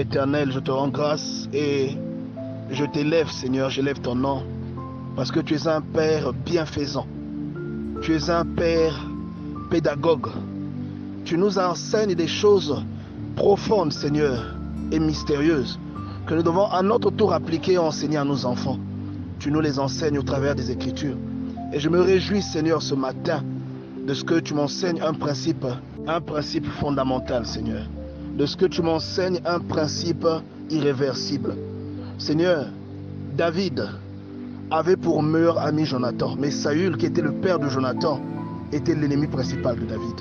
éternel, je te rends grâce et je t'élève, Seigneur, j'élève ton nom, parce que tu es un Père bienfaisant. Tu es un Père pédagogue. Tu nous enseignes des choses profondes, Seigneur, et mystérieuses, que nous devons à notre tour appliquer et enseigner à nos enfants. Tu nous les enseignes au travers des Écritures. Et je me réjouis, Seigneur, ce matin, de ce que tu m'enseignes un principe fondamental, Seigneur. De ce que tu m'enseignes un principe irréversible. Seigneur, David avait pour meilleur ami Jonathan, mais Saül, qui était le père de Jonathan, était l'ennemi principal de David.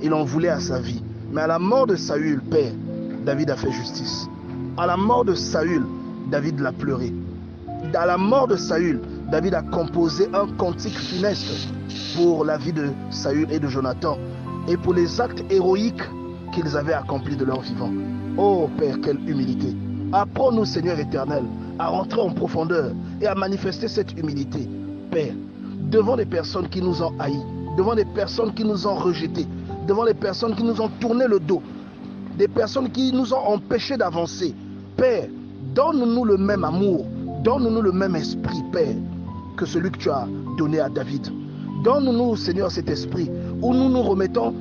Il en voulait à sa vie. Mais à la mort de Saül, père, David a fait justice. À la mort de Saül, David l'a pleuré. À la mort de Saül, David a composé un cantique funeste pour la vie de Saül et de Jonathan et pour les actes héroïques qu'ils avaient accomplis de leur vivant. Oh Père, quelle humilité! Apprends-nous, Seigneur éternel, à rentrer en profondeur et à manifester cette humilité, Père, devant les personnes qui nous ont haïs, devant les personnes qui nous ont rejetés, devant les personnes qui nous ont tourné le dos, des personnes qui nous ont empêchés d'avancer. Père, donne-nous le même amour, donne-nous le même esprit, Père, que celui que tu as donné à David. Donne-nous, Seigneur, cet esprit où nous nous remettons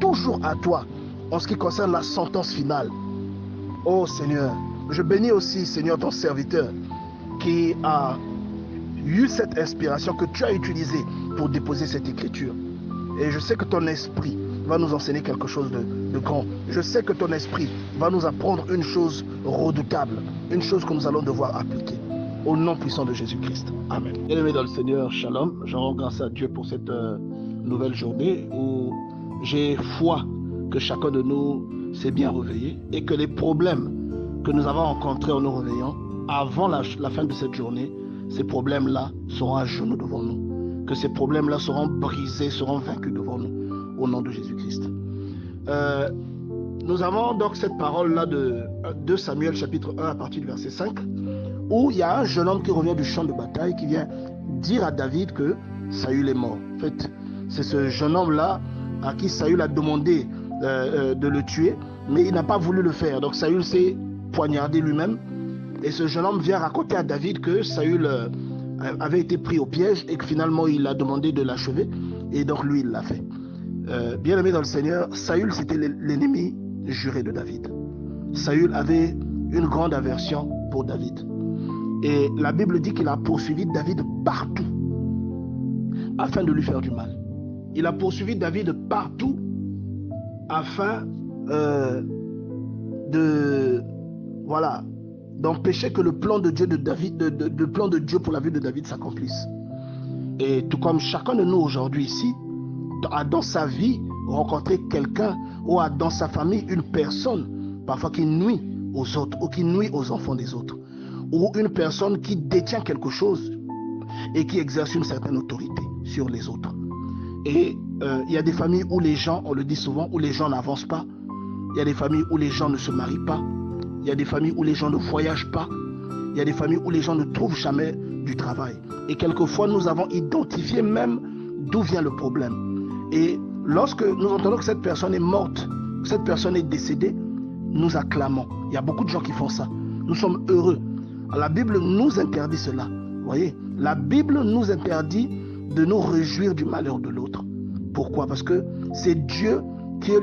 toujours à toi en ce qui concerne la sentence finale. Oh Seigneur, je bénis aussi, Seigneur, ton serviteur qui a eu cette inspiration que tu as utilisée pour déposer cette écriture. Et je sais que ton esprit va nous enseigner quelque chose de grand. Je sais que ton esprit va nous apprendre une chose redoutable, une chose que nous allons devoir appliquer. Au nom puissant de Jésus-Christ. Amen. Bien-aimés dans le Seigneur, shalom. Je rends grâce à Dieu pour cette nouvelle journée où j'ai foi que chacun de nous s'est bien réveillé et que les problèmes que nous avons rencontrés en nous réveillant, avant la fin de cette journée, ces problèmes-là seront à genoux devant nous. Que ces problèmes-là seront brisés, seront vaincus devant nous. Au nom de Jésus-Christ. Nous avons donc cette parole-là de 2 Samuel chapitre 1 à partir du verset 5, où il y a un jeune homme qui revient du champ de bataille qui vient dire à David que Saül est mort. En fait, c'est ce jeune homme-là à qui Saül a demandé de le tuer, mais il n'a pas voulu le faire. Donc Saül s'est poignardé lui-même. Et ce jeune homme vient raconter à David que Saül avait été pris au piège et que finalement il a demandé de l'achever. Et donc lui, il l'a fait. Bien-aimé dans le Seigneur, Saül, c'était l'ennemi juré de David. Saül avait une grande aversion pour David. Et la Bible dit qu'il a poursuivi David partout afin de lui faire du mal. Il a poursuivi David partout afin d'empêcher que le plan de Dieu le plan de Dieu pour la vie de David s'accomplisse. Et tout comme chacun de nous aujourd'hui ici a dans sa vie rencontré quelqu'un ou a dans sa famille une personne parfois qui nuit aux autres ou qui nuit aux enfants des autres, ou une personne qui détient quelque chose et qui exerce une certaine autorité sur les autres. Et il y a des familles où les gens, on le dit souvent, où les gens n'avancent pas. Il y a des familles où les gens ne se marient pas. Il y a des familles où les gens ne voyagent pas. Il y a des familles où les gens ne trouvent jamais du travail. Et quelquefois, nous avons identifié même d'où vient le problème. Et lorsque nous entendons que cette personne est morte, que cette personne est décédée, nous acclamons. Il y a beaucoup de gens qui font ça. Nous sommes heureux. La Bible nous interdit cela. Vous voyez, la Bible nous interdit de nous réjouir du malheur de l'autre. Pourquoi? Parce que c'est Dieu qui est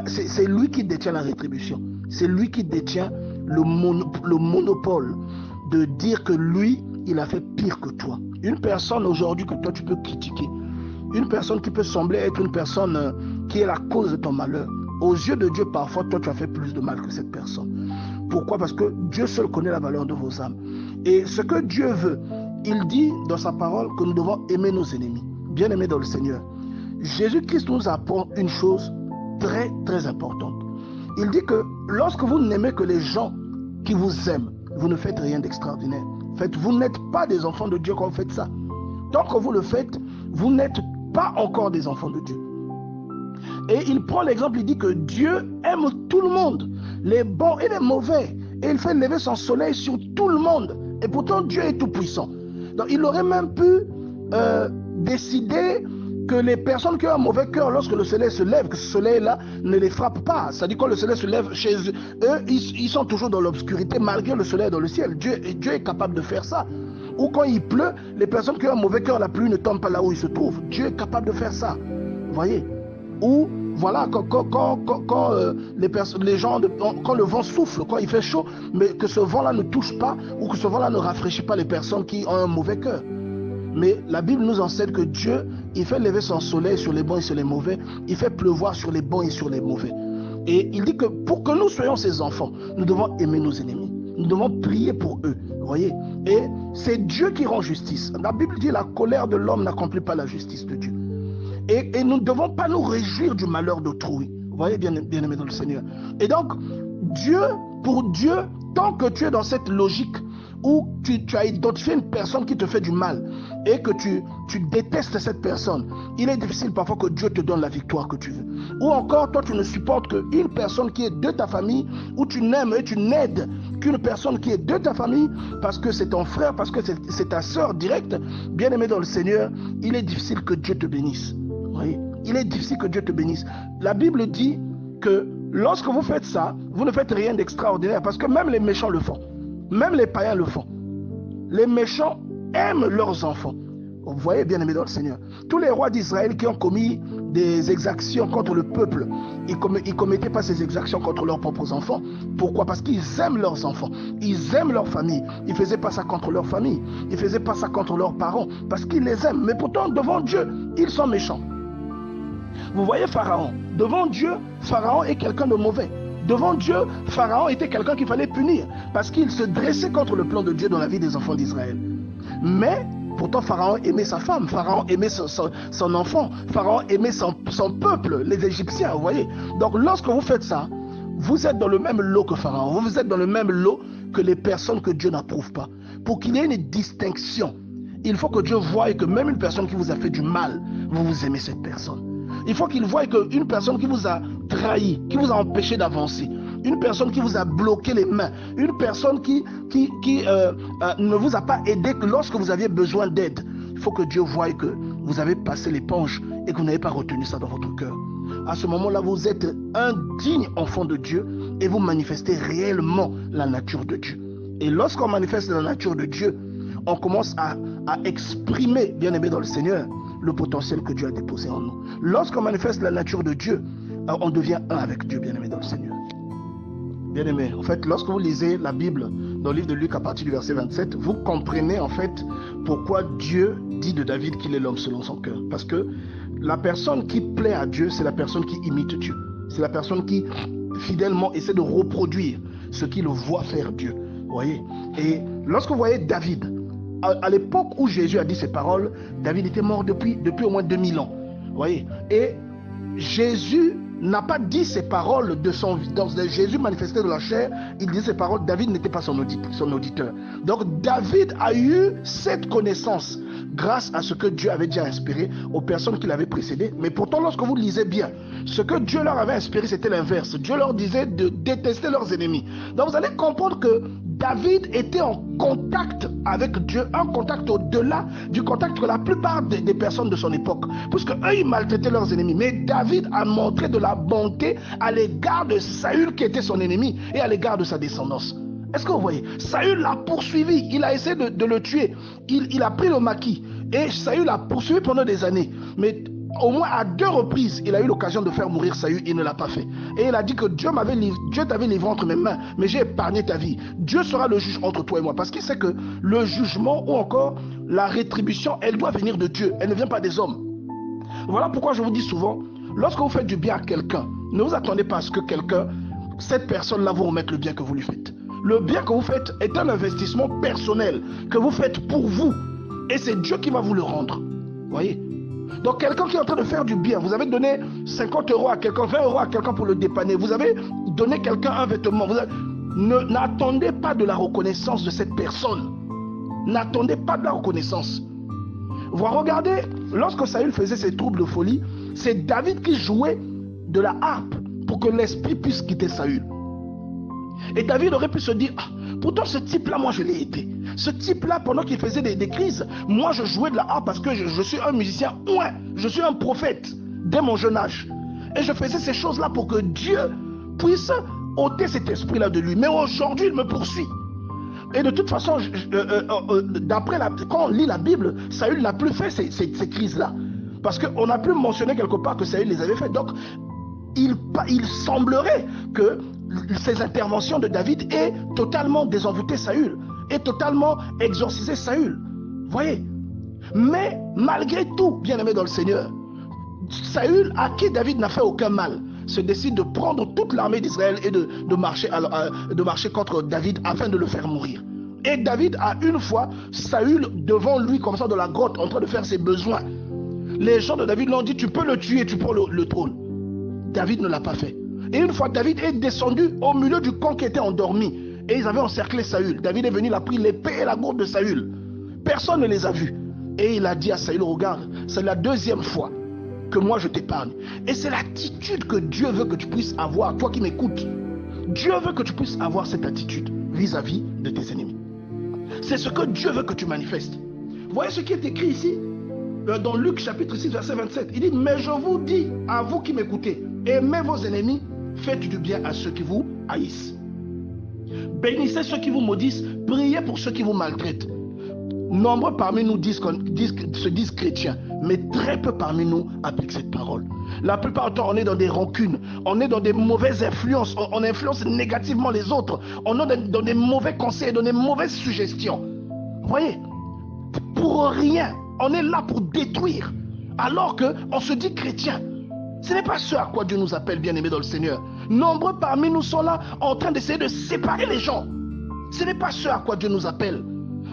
c'est lui qui détient la rétribution. C'est lui qui détient le monopole de dire que lui, il a fait pire que toi. Une personne aujourd'hui que toi tu peux critiquer, une personne qui peut sembler être une personne qui est la cause de ton malheur, aux yeux de Dieu, parfois, toi, tu as fait plus de mal que cette personne. Pourquoi? Parce que Dieu seul connaît la valeur de vos âmes. Et ce que Dieu veut, il dit dans sa parole que nous devons aimer nos ennemis. Bien aimés dans le Seigneur. Jésus-Christ nous apprend une chose très, très importante. Il dit que lorsque vous n'aimez que les gens qui vous aiment, vous ne faites rien d'extraordinaire. En fait, vous n'êtes pas des enfants de Dieu quand vous faites ça. Tant que vous le faites, vous n'êtes pas encore des enfants de Dieu. Et il prend l'exemple, il dit que Dieu aime tout le monde, les bons et les mauvais. Et il fait lever son soleil sur tout le monde. Et pourtant, Dieu est tout puissant. Donc, il aurait même pu décider que les personnes qui ont un mauvais cœur, lorsque le soleil se lève, que ce soleil-là ne les frappe pas. C'est-à-dire quand le soleil se lève chez eux, ils sont toujours dans l'obscurité malgré le soleil dans le ciel. Dieu est capable de faire ça. Ou quand il pleut, les personnes qui ont un mauvais cœur, la pluie ne tombe pas là où ils se trouvent. Dieu est capable de faire ça. Vous voyez? Ou voilà, quand les gens, quand le vent souffle, quand il fait chaud, mais que ce vent-là ne touche pas ou que ce vent-là ne rafraîchit pas les personnes qui ont un mauvais cœur. Mais la Bible nous enseigne que Dieu, il fait lever son soleil sur les bons et sur les mauvais. Il fait pleuvoir sur les bons et sur les mauvais. Et il dit que pour que nous soyons ses enfants, nous devons aimer nos ennemis. Nous devons prier pour eux. Vous voyez? Et c'est Dieu qui rend justice. La Bible dit la colère de l'homme n'accomplit pas la justice de Dieu. Et nous ne devons pas nous réjouir du malheur d'autrui. Vous voyez, bien-aimé dans le Seigneur. Et donc, pour Dieu, tant que tu es dans cette logique où tu as identifié une personne qui te fait du mal et que tu détestes cette personne, il est difficile parfois que Dieu te donne la victoire que tu veux. Ou encore, toi, tu ne supportes qu'une personne qui est de ta famille, ou tu n'aimes et tu n'aides qu'une personne qui est de ta famille parce que c'est ton frère, parce que c'est ta soeur directe. Bien-aimé dans le Seigneur, il est difficile que Dieu te bénisse. Oui, il est difficile que Dieu te bénisse. La Bible dit que lorsque vous faites ça, vous ne faites rien d'extraordinaire parce que même les méchants le font. Même les païens le font. Les méchants aiment leurs enfants. Vous voyez, bien-aimés dans le Seigneur. Tous les rois d'Israël qui ont commis des exactions contre le peuple, ils ne commettaient pas ces exactions contre leurs propres enfants. Pourquoi? Parce qu'ils aiment leurs enfants. Ils aiment leur famille. Ils ne faisaient pas ça contre leur famille. Ils ne faisaient pas ça contre leurs parents. Parce qu'ils les aiment. Mais pourtant, devant Dieu, ils sont méchants. Vous voyez Pharaon. Devant Dieu, Pharaon est quelqu'un de mauvais. Devant Dieu, Pharaon était quelqu'un qu'il fallait punir parce qu'il se dressait contre le plan de Dieu dans la vie des enfants d'Israël. Mais pourtant, Pharaon aimait sa femme, Pharaon aimait son enfant, Pharaon aimait son peuple, les Égyptiens, vous voyez. Donc lorsque vous faites ça, vous êtes dans le même lot que Pharaon, vous êtes dans le même lot que les personnes que Dieu n'approuve pas. Pour qu'il y ait une distinction, il faut que Dieu voie que même une personne qui vous a fait du mal, vous aimez cette personne. Il faut qu'il voie qu'une personne qui vous a trahi, qui vous a empêché d'avancer, une personne qui vous a bloqué les mains, une personne qui ne vous a pas aidé lorsque vous aviez besoin d'aide. Il faut que Dieu voie que vous avez passé l'éponge et que vous n'avez pas retenu ça dans votre cœur. À ce moment-là, vous êtes un digne enfant de Dieu et vous manifestez réellement la nature de Dieu. Et lorsqu'on manifeste la nature de Dieu, on commence à exprimer, bien-aimé dans le Seigneur, le potentiel que Dieu a déposé en nous. Lorsqu'on manifeste la nature de Dieu, on devient un avec Dieu, bien-aimé dans le Seigneur. Bien-aimé, en fait, lorsque vous lisez la Bible dans le livre de Luc à partir du verset 27, vous comprenez en fait pourquoi Dieu dit de David qu'il est l'homme selon son cœur. Parce que la personne qui plaît à Dieu, c'est la personne qui imite Dieu. C'est la personne qui fidèlement essaie de reproduire ce qu'il voit faire Dieu. Vous voyez? Et lorsque vous voyez David, à l'époque où Jésus a dit ces paroles, David était mort depuis au moins 2000 ans. Vous voyez? Et Jésus n'a pas dit ces paroles de son vie. Donc Jésus manifestait de la chair, il disait ces paroles, David n'était pas son auditeur. Donc David a eu cette connaissance grâce à ce que Dieu avait déjà inspiré aux personnes qui l'avaient précédé. Mais pourtant, lorsque vous lisez bien, ce que Dieu leur avait inspiré, c'était l'inverse. Dieu leur disait de détester leurs ennemis. Donc vous allez comprendre que David était en contact avec Dieu, un contact au-delà du contact que la plupart des personnes de son époque, puisque eux ils maltraitaient leurs ennemis. Mais David a montré de la bonté à l'égard de Saül qui était son ennemi et à l'égard de sa descendance. Est-ce que vous voyez? Saül l'a poursuivi, il a essayé de le tuer, il a pris le maquis et Saül l'a poursuivi pendant des années. Mais au moins à 2 reprises, il a eu l'occasion de faire mourir Saül, il ne l'a pas fait. Et il a dit que Dieu t'avait livré entre mes mains, mais j'ai épargné ta vie. Dieu sera le juge entre toi et moi, parce qu'il sait que le jugement ou encore la rétribution, elle doit venir de Dieu, elle ne vient pas des hommes. Voilà pourquoi je vous dis souvent, lorsque vous faites du bien à quelqu'un, ne vous attendez pas à ce que cette personne-là vous remette le bien que vous lui faites. Le bien que vous faites est un investissement personnel que vous faites pour vous. Et c'est Dieu qui va vous le rendre. Vous voyez? Donc quelqu'un qui est en train de faire du bien, vous avez donné 50 € à quelqu'un, 20 € à quelqu'un pour le dépanner. Vous avez donné quelqu'un un vêtement. N'attendez pas de la reconnaissance de cette personne. N'attendez pas de la reconnaissance. Vous regardez, lorsque Saül faisait ses troubles de folie, c'est David qui jouait de la harpe pour que l'esprit puisse quitter Saül. Et David aurait pu se dire, Pourtant, ce type-là, moi, je l'ai aidé. Ce type-là, pendant qu'il faisait des crises, moi, je jouais de la harpe parce que je suis un musicien. Ouais, je suis un prophète dès mon jeune âge. Et je faisais ces choses-là pour que Dieu puisse ôter cet esprit-là de lui. Mais aujourd'hui, il me poursuit. Et de toute façon, quand on lit la Bible, Saül n'a plus fait ces crises-là. Parce qu'on a pu mentionner quelque part que Saül les avait fait. Donc, il semblerait que ces interventions de David aient totalement désenvoûté Saül, aient totalement exorcisé Saül. Voyez. Mais malgré tout, bien-aimé dans le Seigneur, Saül, à qui David n'a fait aucun mal, se décide de prendre toute l'armée d'Israël et de marcher contre David afin de le faire mourir. Et David a une fois Saül devant lui comme ça dans la grotte en train de faire ses besoins. Les gens de David l'ont dit, tu peux le tuer, tu prends le trône. David ne l'a pas fait. Et une fois David est descendu au milieu du camp qui était endormi et ils avaient encerclé Saül. David est venu, il a pris l'épée et la gourde de Saül. Personne ne les a vus. Et il a dit à Saül, regarde, c'est la deuxième fois que moi je t'épargne. Et c'est l'attitude que Dieu veut que tu puisses avoir, toi qui m'écoutes. Dieu veut que tu puisses avoir cette attitude vis-à-vis de tes ennemis. C'est ce que Dieu veut que tu manifestes. Voyez ce qui est écrit ici dans Luc chapitre 6 verset 27. Il dit, mais je vous dis, à vous qui m'écoutez, aimez vos ennemis, faites du bien à ceux qui vous haïssent. Bénissez ceux qui vous maudissent, priez pour ceux qui vous maltraitent. Nombreux parmi nous se disent chrétiens, mais très peu parmi nous appliquent cette parole. La plupart du temps, on est dans des rancunes, on est dans des mauvaises influences, on influence négativement les autres, on est dans des mauvais conseils, dans des mauvaises suggestions. Vous voyez, pour rien, on est là pour détruire, alors qu'on se dit chrétien. Ce n'est pas ce à quoi Dieu nous appelle, bien-aimés dans le Seigneur. Nombreux parmi nous sont là en train d'essayer de séparer les gens. Ce n'est pas ce à quoi Dieu nous appelle.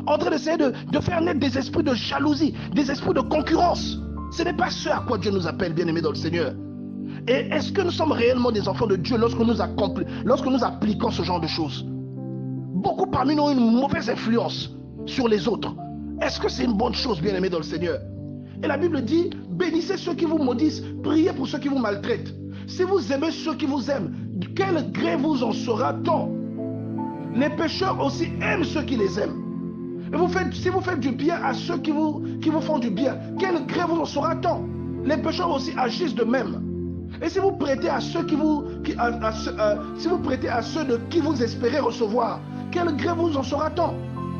En train d'essayer de faire naître des esprits de jalousie, des esprits de concurrence. Ce n'est pas ce à quoi Dieu nous appelle, bien-aimés dans le Seigneur. Et est-ce que nous sommes réellement des enfants de Dieu lorsque nous appliquons ce genre de choses? Beaucoup parmi nous ont une mauvaise influence sur les autres. Est-ce que c'est une bonne chose, bien-aimés dans le Seigneur? Et la Bible dit, bénissez ceux qui vous maudissent, priez pour ceux qui vous maltraitent. Si vous aimez ceux qui vous aiment, quel gré vous en sera-t-on? Les pécheurs aussi aiment ceux qui les aiment. Et si vous faites du bien à ceux qui vous font du bien, quel gré vous en sera-t-on? Les pécheurs aussi agissent de même. Et si vous prêtez à ceux si vous prêtez à ceux de qui vous espérez recevoir, quel gré vous en sera-t-on?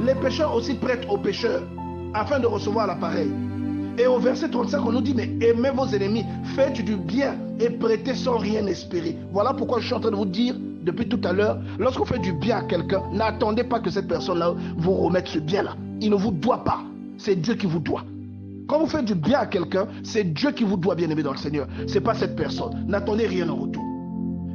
Les pécheurs aussi prêtent aux pécheurs afin de recevoir l'appareil. Et au verset 35, on nous dit, mais aimez vos ennemis, faites du bien et prêtez sans rien espérer. Voilà pourquoi je suis en train de vous dire depuis tout à l'heure, lorsque vous faites du bien à quelqu'un, n'attendez pas que cette personne-là vous remette ce bien-là. Il ne vous doit pas. C'est Dieu qui vous doit. Quand vous faites du bien à quelqu'un, c'est Dieu qui vous doit, bien-aimé dans le Seigneur. Ce n'est pas cette personne. N'attendez rien en retour.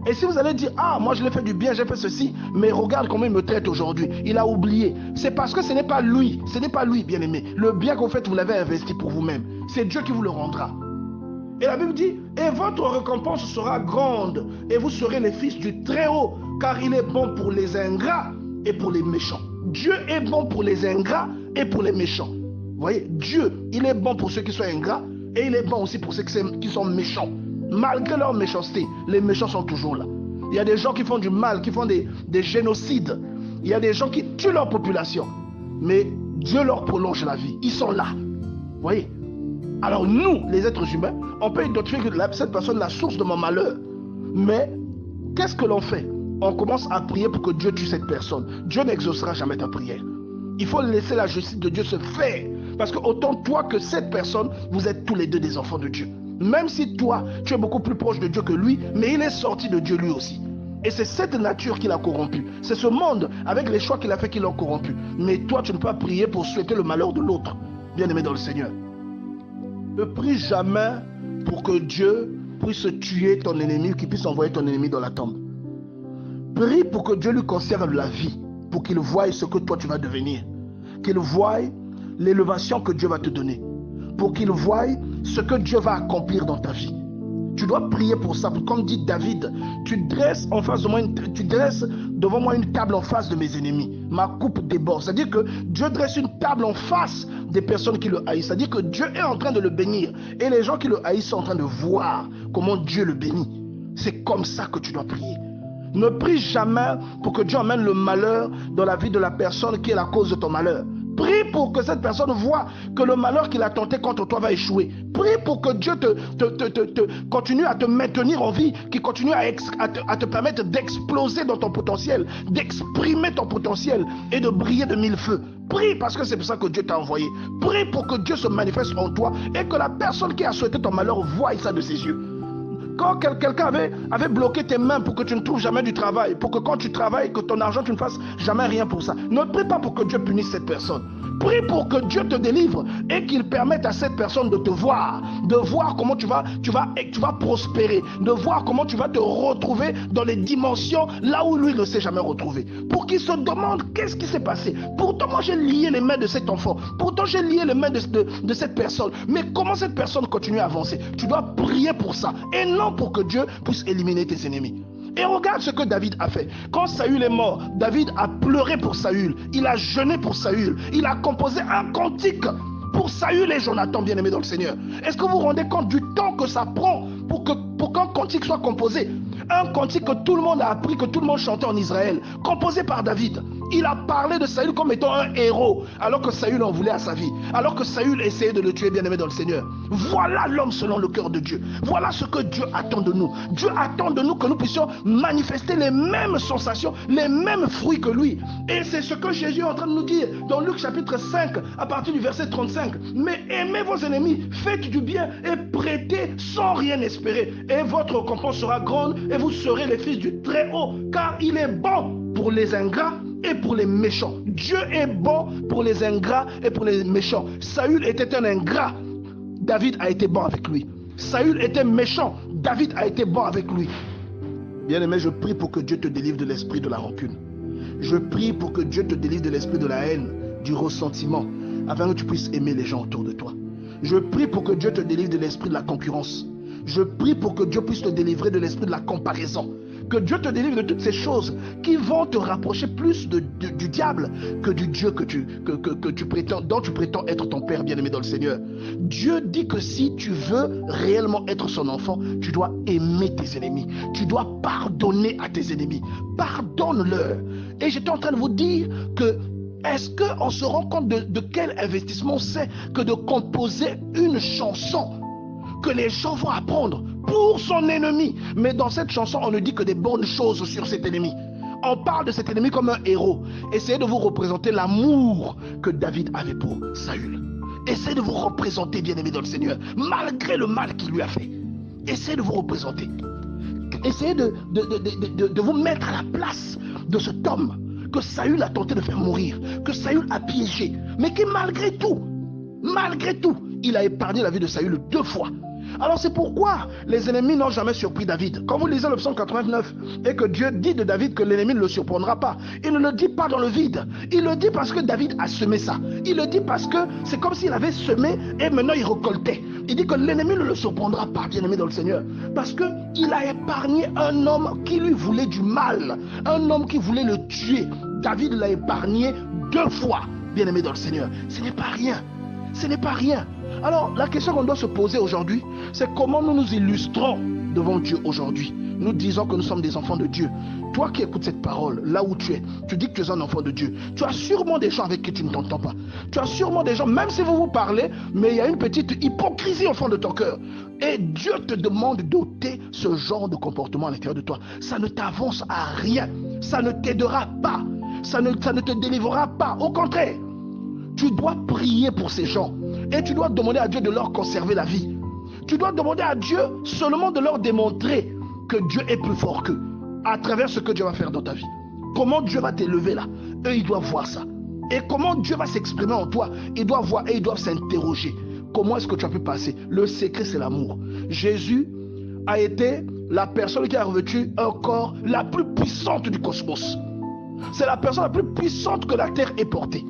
Et si vous allez dire, ah, moi je l'ai fait du bien, j'ai fait ceci, mais regarde comment il me traite aujourd'hui. Il a oublié. C'est parce que ce n'est pas lui. Ce n'est pas lui, bien-aimé. Le bien que vous faites, vous l'avez investi pour vous-même. C'est Dieu qui vous le rendra. Et la Bible dit, et votre récompense sera grande, et vous serez les fils du Très-Haut, car il est bon pour les ingrats et pour les méchants. Dieu est bon pour les ingrats et pour les méchants. Vous voyez, Dieu, il est bon pour ceux qui sont ingrats, et il est bon aussi pour ceux qui sont méchants. Malgré leur méchanceté, les méchants sont toujours là. Il y a des gens qui font du mal, qui font des génocides. Il y a des gens qui tuent leur population. Mais Dieu leur prolonge la vie. Ils sont là. Vous voyez? Alors nous, les êtres humains, on peut identifier que cette personne est la source de mon malheur. Mais qu'est-ce que l'on fait? On commence à prier pour que Dieu tue cette personne. Dieu n'exaucera jamais ta prière. Il faut laisser la justice de Dieu se faire. Parce que autant toi que cette personne, vous êtes tous les deux des enfants de Dieu. Même si toi, tu es beaucoup plus proche de Dieu que lui, mais il est sorti de Dieu lui aussi. Et c'est cette nature qui l'a corrompu. C'est ce monde, avec les choix qu'il a fait, qui l'a corrompu. Mais toi, tu ne peux pas prier pour souhaiter le malheur de l'autre. Bien-aimé dans le Seigneur. Ne prie jamais pour que Dieu puisse tuer ton ennemi ou qu'il puisse envoyer ton ennemi dans la tombe. Prie pour que Dieu lui conserve la vie, pour qu'il voie ce que toi tu vas devenir. Qu'il voie l'élévation que Dieu va te donner. Pour qu'il voie ce que Dieu va accomplir dans ta vie. Tu dois prier pour ça. Comme dit David, tu dresses devant moi une table en face de mes ennemis. Ma coupe déborde. C'est-à-dire que Dieu dresse une table en face des personnes qui le haïssent. C'est-à-dire que Dieu est en train de le bénir. Et les gens qui le haïssent sont en train de voir comment Dieu le bénit. C'est comme ça que tu dois prier. Ne prie jamais pour que Dieu emmène le malheur dans la vie de la personne qui est la cause de ton malheur. Prie pour que cette personne voit que le malheur qu'il a tenté contre toi va échouer. Prie pour que Dieu continue à te maintenir en vie, qu'il continue à te permettre d'exploser dans ton potentiel, d'exprimer ton potentiel et de briller de mille feux. Prie parce que c'est pour ça que Dieu t'a envoyé. Prie pour que Dieu se manifeste en toi et que la personne qui a souhaité ton malheur voie ça de ses yeux. Quand quelqu'un avait bloqué tes mains pour que tu ne trouves jamais du travail, pour que quand tu travailles, que ton argent, tu ne fasses jamais rien pour ça. Ne prie pas pour que Dieu punisse cette personne. Prie pour que Dieu te délivre et qu'il permette à cette personne de te voir, de voir comment tu vas prospérer, de voir comment tu vas te retrouver dans les dimensions là où lui ne s'est jamais retrouvé. Pour qu'il se demande qu'est-ce qui s'est passé. Pourtant, moi j'ai lié les mains de cet enfant. Pourtant, j'ai lié les mains de cette personne. Mais comment cette personne continue à avancer? Tu dois prier pour ça et non pour que Dieu puisse éliminer tes ennemis. Et regarde ce que David a fait. Quand Saül est mort, David a pleuré pour Saül. Il a jeûné pour Saül. Il a composé un cantique pour Saül et Jonathan, bien-aimés dans le Seigneur. Est-ce que vous vous rendez compte du temps que ça prend pour qu'un cantique soit composé? Un cantique que tout le monde a appris, que tout le monde chantait en Israël, composé par David. Il a parlé de Saül comme étant un héros, alors que Saül en voulait à sa vie, alors que Saül essayait de le tuer, bien-aimé dans le Seigneur. Voilà l'homme selon le cœur de Dieu. Voilà ce que Dieu attend de nous. Dieu attend de nous que nous puissions manifester les mêmes sensations, les mêmes fruits que lui. Et c'est ce que Jésus est en train de nous dire dans Luc chapitre 5, à partir du verset 35. Mais aimez vos ennemis, faites du bien et prêtez sans rien espérer. Et votre récompense sera grande et vous serez les fils du Très-Haut, car il est bon pour les ingrats et pour les méchants. Dieu est bon pour les ingrats et pour les méchants. Saül était un ingrat, David a été bon avec lui. Saül était méchant, David a été bon avec lui. Bien-aimé, je prie pour que Dieu te délivre de l'esprit de la rancune. Je prie pour que Dieu te délivre de l'esprit de la haine, du ressentiment, afin que tu puisses aimer les gens autour de toi. Je prie pour que Dieu te délivre de l'esprit de la concurrence. Je prie pour que Dieu puisse te délivrer de l'esprit de la comparaison. Que Dieu te délivre de toutes ces choses qui vont te rapprocher plus du diable que du Dieu dont tu prétends être ton Père bien-aimé dans le Seigneur. Dieu dit que si tu veux réellement être son enfant, tu dois aimer tes ennemis. Tu dois pardonner à tes ennemis. Pardonne-leur. Et j'étais en train de vous dire que est-ce qu'on se rend compte de quel investissement c'est que de composer une chanson que les gens vont apprendre pour son ennemi? Mais dans cette chanson, on ne dit que des bonnes choses sur cet ennemi. On parle de cet ennemi comme un héros. Essayez de vous représenter l'amour que David avait pour Saül. Essayez de vous représenter, bien-aimé dans le Seigneur, malgré le mal qu'il lui a fait. Essayez de vous représenter. Essayez de vous mettre à la place de cet homme que Saül a tenté de faire mourir, que Saül a piégé, mais qui malgré tout, il a épargné la vie de Saül 2 fois. Alors c'est pourquoi les ennemis n'ont jamais surpris David. Quand vous lisez le psaume 89 et que Dieu dit de David que l'ennemi ne le surprendra pas, il ne le dit pas dans le vide. Il le dit parce que David a semé ça. Il le dit parce que c'est comme s'il avait semé et maintenant il récoltait. Il dit que l'ennemi ne le surprendra pas, bien-aimé dans le Seigneur, parce qu'il a épargné un homme qui lui voulait du mal, un homme qui voulait le tuer. David l'a épargné 2 fois, bien-aimé dans le Seigneur. Ce n'est pas rien. Ce n'est pas rien. Alors, la question qu'on doit se poser aujourd'hui, c'est comment nous nous illustrons devant Dieu aujourd'hui. Nous disons que nous sommes des enfants de Dieu. Toi qui écoutes cette parole, là où tu es, tu dis que tu es un enfant de Dieu. Tu as sûrement des gens avec qui tu ne t'entends pas. Tu as sûrement des gens, même si vous vous parlez, mais il y a une petite hypocrisie au fond de ton cœur. Et Dieu te demande d'ôter ce genre de comportement à l'intérieur de toi. Ça ne t'avance à rien. Ça ne t'aidera pas. Ça ne te délivrera pas. Au contraire, tu dois prier pour ces gens. Et tu dois demander à Dieu de leur conserver la vie. Tu dois demander à Dieu seulement de leur démontrer que Dieu est plus fort qu'eux, à travers ce que Dieu va faire dans ta vie. Comment Dieu va t'élever là? Eux, ils doivent voir ça. Et comment Dieu va s'exprimer en toi? Ils doivent voir et ils doivent s'interroger. Comment est-ce que tu as pu passer? Le secret, c'est l'amour. Jésus a été la personne qui a revêtu un corps la plus puissante du cosmos. C'est la personne la plus puissante que la terre ait portée.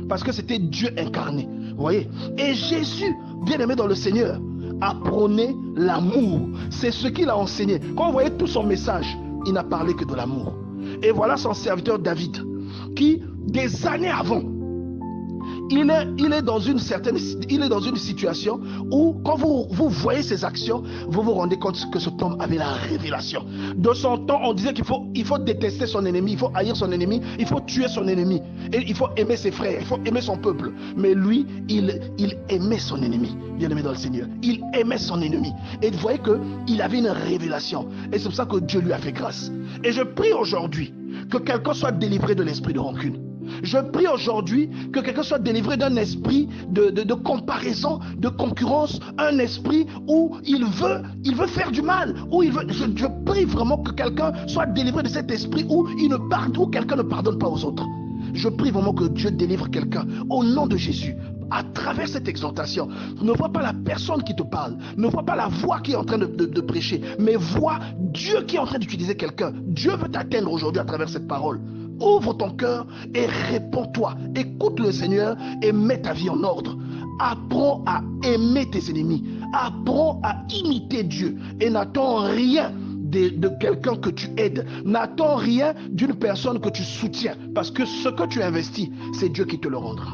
Parce que c'était Dieu incarné. Vous voyez? Et Jésus, bien aimé dans le Seigneur, a prôné l'amour. C'est ce qu'il a enseigné. Quand vous voyez tout son message, il n'a parlé que de l'amour. Et voilà son serviteur David, qui, des années avant, il est dans une situation où, quand vous voyez ses actions, vous vous rendez compte que cet homme avait la révélation. De son temps, on disait qu'il faut détester son ennemi, il faut haïr son ennemi, il faut tuer son ennemi, et il faut aimer ses frères, il faut aimer son peuple. Mais lui, il aimait son ennemi, bien aimé dans le Seigneur. Il aimait son ennemi. Et vous voyez qu'il avait une révélation. Et c'est pour ça que Dieu lui a fait grâce. Et je prie aujourd'hui que quelqu'un soit délivré de l'esprit de rancune. Je prie aujourd'hui que quelqu'un soit délivré d'un esprit de comparaison, de concurrence, un esprit où il veut faire du mal, où je prie vraiment que quelqu'un soit délivré de cet esprit où quelqu'un ne pardonne pas aux autres. Je prie vraiment que Dieu délivre quelqu'un au nom de Jésus. À travers cette exhortation, ne vois pas la personne qui te parle, ne vois pas la voix qui est en train de prêcher, mais vois Dieu qui est en train d'utiliser quelqu'un. Dieu veut t'atteindre aujourd'hui à travers cette parole. Ouvre ton cœur et réponds-toi. Écoute le Seigneur et mets ta vie en ordre. Apprends à aimer tes ennemis. Apprends à imiter Dieu. Et n'attends rien de quelqu'un que tu aides. N'attends rien d'une personne que tu soutiens. Parce que ce que tu investis, c'est Dieu qui te le rendra.